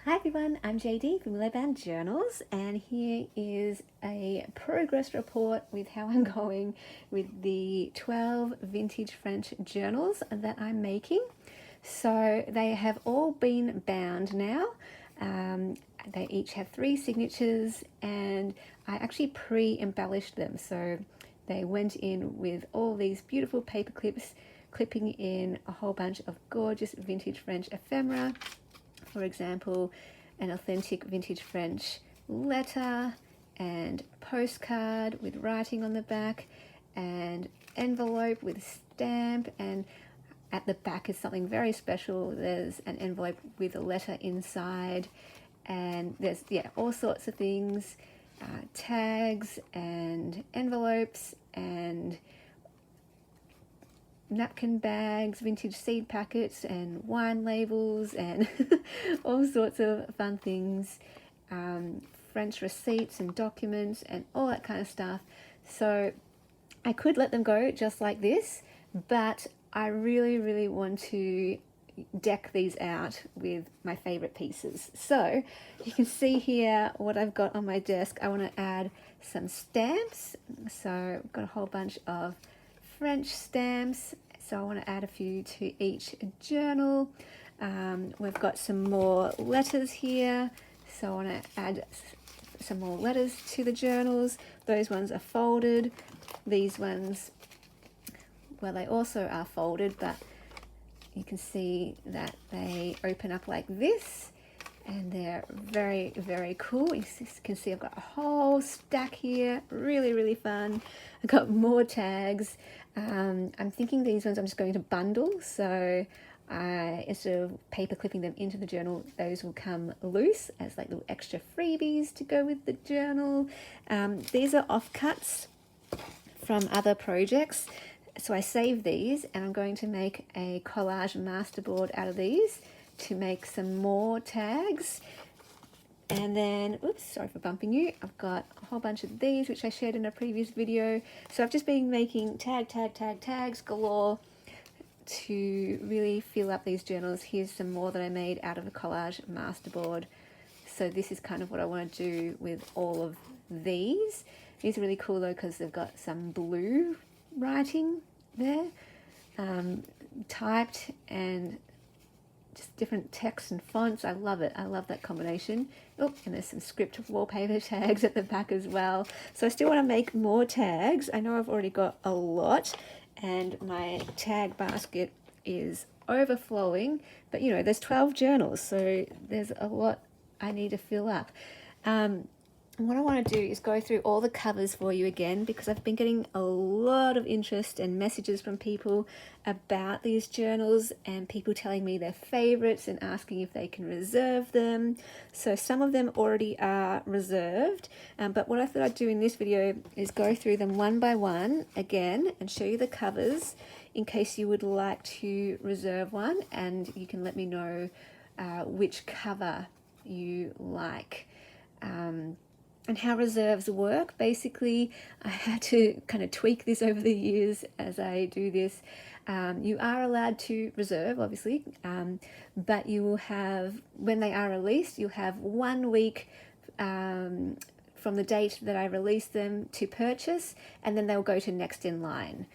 Hi everyone, I'm JD from Leban Journals, and here is a progress report with how I'm going with the 12 vintage French journals that I'm making. So they have all been bound now. They each have 3 signatures, and I actually pre-embellished them. So they went in with all these beautiful paper clips, clipping in a whole bunch of gorgeous vintage French ephemera. For example, an authentic vintage French letter and postcard with writing on the back, and envelope with stamp, and at the back is something very special. There's an envelope with a letter inside, and there's all sorts of things, tags and envelopes and napkin bags, vintage seed packets and wine labels and all sorts of fun things, French receipts and documents and all that kind of stuff. So I could let them go just like this, but I really want to deck these out with my favorite pieces. So you can see here what I've got on my desk. I want to add some stamps. So I've got a whole bunch of French stamps, so I want to add a few to each journal. We've got some more letters here, so I want to add some more letters to the journals. Those ones are folded. These ones, well, they also are folded, but you can see that they open up like this, and they're very cool. You can see I've got a whole stack here, really fun. I've got more tags. I'm thinking these ones I'm just going to bundle, so instead of paper clipping them into the journal, those will come loose as like little extra freebies to go with the journal. These are offcuts from other projects, so I saved these, and I'm going to make a collage masterboard out of these to make some more tags. And then, oops, sorry for bumping you, I've got a whole bunch of these which I shared in a previous video. So I've just been making tags galore to really fill up these journals. Here's some more that I made out of a collage masterboard. So this is kind of what I want to do with all of these. These are really cool though because they've got some blue writing there, typed, and just different texts and fonts. I love it. I love that combination. Oh, and there's some script wallpaper tags at the back as well. So I still want to make more tags. I know I've already got a lot, and my tag basket is overflowing, but you know, there's 12 journals, so there's a lot I need to fill up. What I want to do is go through all the covers for you again, because I've been getting a lot of interest and messages from people about these journals, and people telling me their favorites and asking if they can reserve them. So some of them already are reserved, but what I thought I'd do in this video is go through them one by one again and show you the covers in case you would like to reserve one, and you can let me know which cover you like. And how reserves work. Basically, I had to kind of tweak this over the years as I do this. You are allowed to reserve, obviously, but you will have, when they are released, you'll have 1 week from the date that I release them to purchase, and then they'll go to next in line.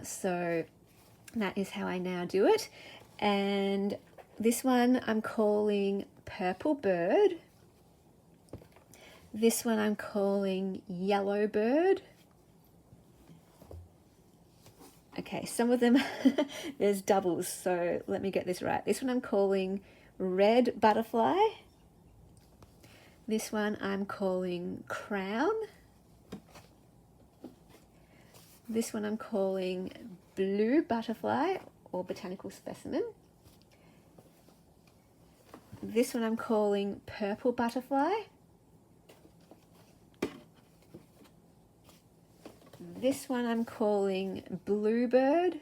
So that is how I now do it. And this one I'm calling Purple Bird. This one I'm calling Yellow Bird. Okay, some of them, there's doubles, so let me get this right. This one I'm calling Red Butterfly. This one I'm calling Crown. This one I'm calling Blue Butterfly, or Botanical Specimen. This one I'm calling Purple Butterfly. This one I'm calling Bluebird.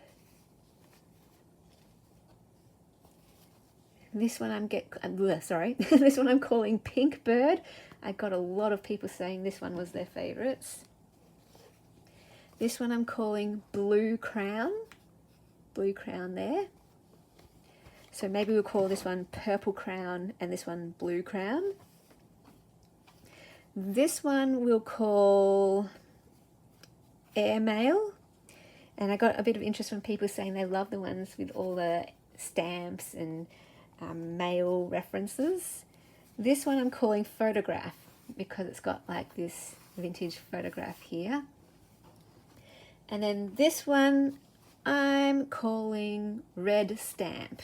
This one this one I'm calling Pink Bird. I got a lot of people saying this one was their favorites. This one I'm calling Blue Crown. Blue Crown there. So maybe we'll call this one Purple Crown and this one Blue Crown. This one we'll call Airmail. And I got a bit of interest from people saying they love the ones with all the stamps and mail references. This one I'm calling Photograph because it's got like this vintage photograph here. And then this one I'm calling Red Stamp.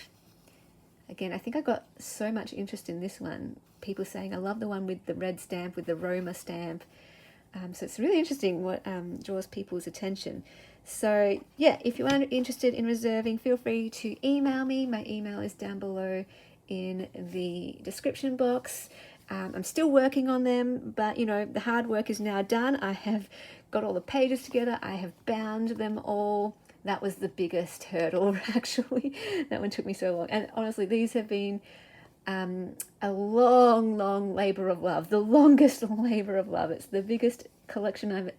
Again, I think I got so much interest in this one. People saying I love the one with the red stamp, with the Roma stamp. So it's really interesting what draws people's attention. So yeah, if you are interested in reserving, feel free to email me. My email is down below in the description box. I'm still working on them, but you know, the hard work is now done. I have got all the pages together. I have bound them all. That was the biggest hurdle, actually. That one took me so long. And honestly, these have been a long labor of love, the longest labor of love. It's the biggest collection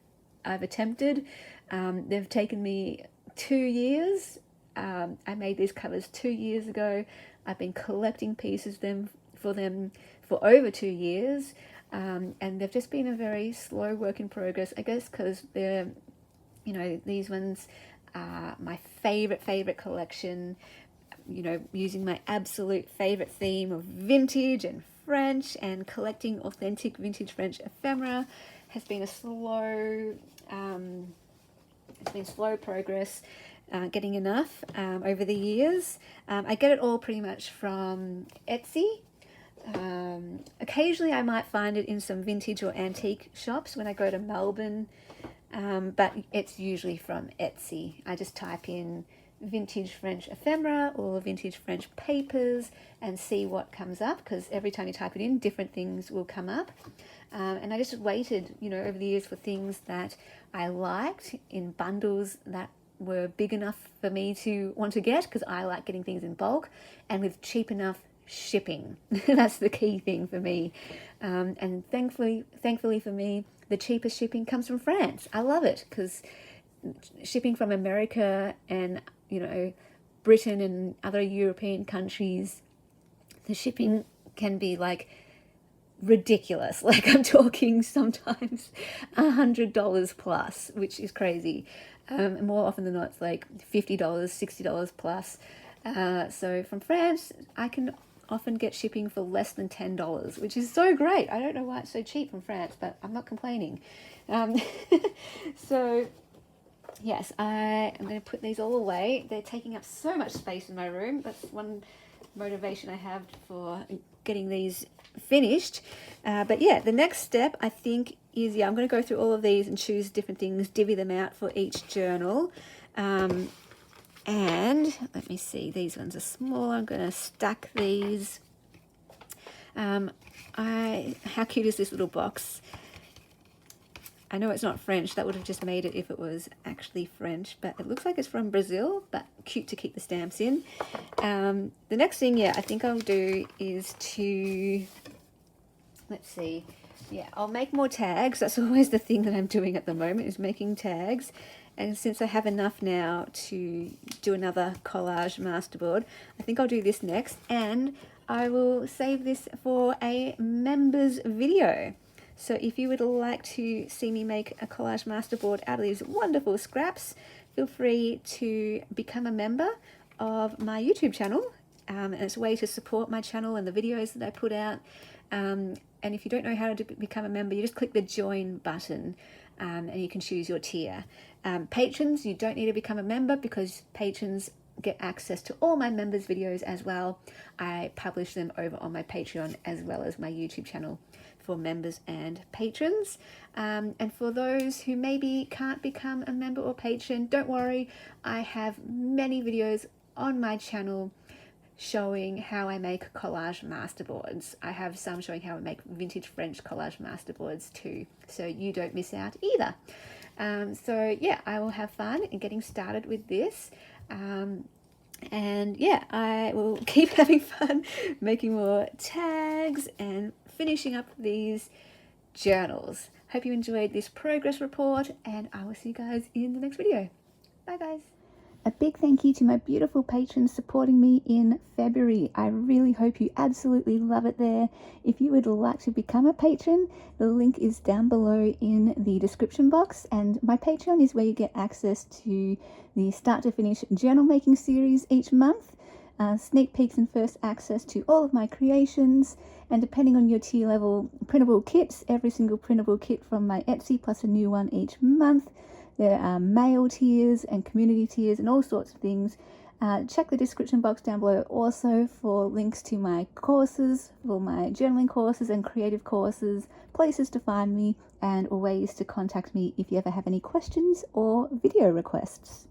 I've attempted. They've taken me 2 years. I made these covers 2 years ago. I've been collecting pieces for them for over 2 years, and they've just been a very slow work in progress, I guess, because they're, you know, these ones are my favorite collection. You know, using my absolute favorite theme of vintage and French and collecting authentic vintage French ephemera has been a slow, it's been slow progress, getting enough over the years. I get it all pretty much from Etsy. Occasionally I might find it in some vintage or antique shops when I go to Melbourne, but it's usually from Etsy. I just type in vintage French ephemera or vintage French papers and see what comes up, because every time you type it in, different things will come up. And I just waited, you know, over the years for things that I liked in bundles that were big enough for me to want to get, because I like getting things in bulk and with cheap enough shipping. That's the key thing for me. And thankfully for me, the cheapest shipping comes from France. I love it, because shipping from America and, you know, Britain and other European countries, the shipping can be like ridiculous. Like I'm talking sometimes $100 plus, which is crazy. More often than not, it's like $50, $60 plus. So from France, I can often get shipping for less than $10, which is so great. I don't know why it's so cheap from France, but I'm not complaining. So yes, I am going to put these all away. They're taking up so much space in my room. That's one motivation I have for getting these finished. But yeah, the next step I think is, I'm going to go through all of these and choose different things, divvy them out for each journal. And let me see, these ones are smaller. I'm going to stack these. How cute is this little box? I know it's not French. That would have just made it if it was actually French, but it looks like it's from Brazil, but cute to keep the stamps in. The next thing, I think I'll do is to, let's see, I'll make more tags. That's always the thing that I'm doing at the moment, is making tags. And since I have enough now to do another collage masterboard, I think I'll do this next, and I will save this for a members video. So if you would like to see me make a collage masterboard out of these wonderful scraps, feel free to become a member of my YouTube channel. And it's a way to support my channel and the videos that I put out. And if you don't know how to become a member, you just click the join button, and you can choose your tier. Patrons, you don't need to become a member, because patrons get access to all my members videos as well. I publish them over on my Patreon as well as my YouTube channel for members and patrons. And for those who maybe can't become a member or patron, don't worry, I have many videos on my channel showing how I make collage masterboards. I have some showing how I make vintage French collage masterboards too, so you don't miss out either. So yeah, I will have fun in getting started with this. And yeah, I will keep having fun making more tags and finishing up these journals. Hope you enjoyed this progress report, and I will see you guys in the next video. Bye guys. A big thank you to my beautiful patrons supporting me in February. I really hope you absolutely love it there. If you would like to become a patron, the link is down below in the description box, and my Patreon is where you get access to the start to finish journal making series each month, sneak peeks and first access to all of my creations, and depending on your tier level, printable kits, every single printable kit from my Etsy plus a new one each month. There are mail tiers and community tiers and all sorts of things. Check the description box down below also for links to my courses, for my journaling courses and creative courses, places to find me, and ways to contact me if you ever have any questions or video requests.